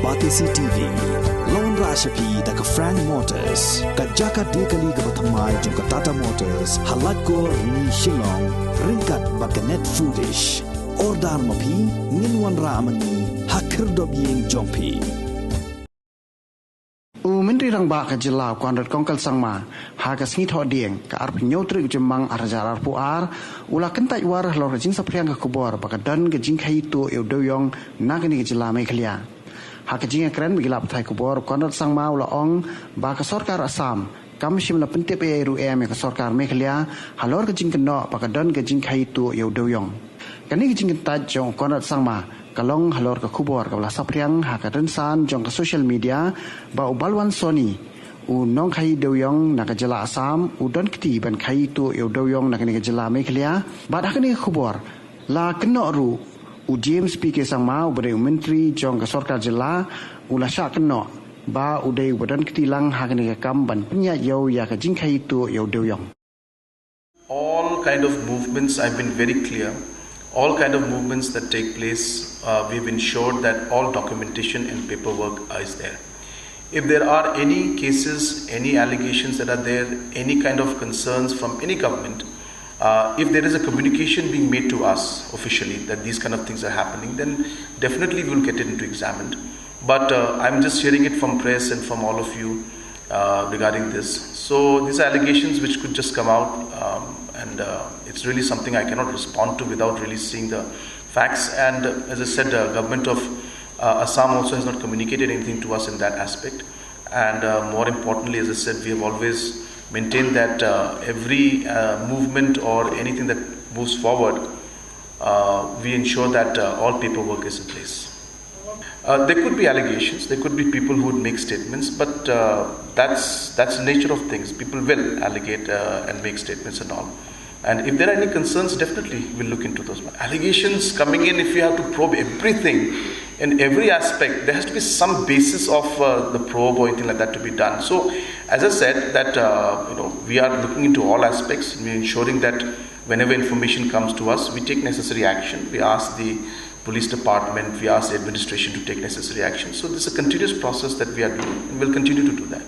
Batisi TV Lone Rashapi Daka Frank Motors Kajaka Dekali Gabatamai Junka Tata Motors Halatko Ni Shillong Rinkat Bakanet Foodish Ordar Mapi Ninwan Ramani Hakirdob Ying Jompi Menteri Rang Baka Jila Conrad Kongkal Sangma Hagas Ngitho Dieng ka arp nyotrik jemang arjar puar ula Kyntait war lor jing sapriang ka kubor baka dan ke Jingkhaïi tu Dewïong nagani ke Jila Meghalaya hak jing kren bigilap thai kubor Conrad Sangma ula ong baka sarkar Assam kam shim la pentep e ru em ka sarkar Meghalaya halor ke jing keno baka dan ke Jingkhaïi tu Dewïong kani ke jing Kyntait jong Conrad Sangma kalong halor ke kubor kabla sapriang hakadan san jong ke social media ba ubalwan soni u nong khai Dewïong na ka jala Assam u don kti ban khai tu Dewïong na ka jala Meghalaya ba dakani kubor la keno ru u James PK Sangma u bade menteri jong ke sarkar jala u la sha keno ba u dei badan kti lang hakani ka kam ban pnya yo ya ka Jingkhaïi tu Dewïong. All kind of movements, I've been very clear. All kind of movements that take place, we've ensured that all documentation and paperwork is there. If there are any cases, any allegations that are there, any kind of concerns from any government, if there is a communication being made to us officially that these kind of things are happening, then definitely we will get it into examined. But I'm just hearing it from press and from all of you regarding this. So these are allegations which could just come out and it's really something I cannot respond to without really seeing the facts. And as I said, the government of Assam also has not communicated anything to us in that aspect. And more importantly, as I said, we have always maintained that every movement or anything that moves forward, we ensure that all paperwork is in place. There could be allegations, there could be people who would make statements, but that's the nature of things. People will allegate and make statements and all. And if there are any concerns, definitely we'll look into those. Allegations coming in, if you have to probe everything in every aspect, there has to be some basis of the probe or anything like that to be done. So, as I said, that we are looking into all aspects. We're ensuring that whenever information comes to us, we take necessary action. We ask the police department, we ask the administration to take necessary action. So this is a continuous process that we are doing and we'll continue to do that.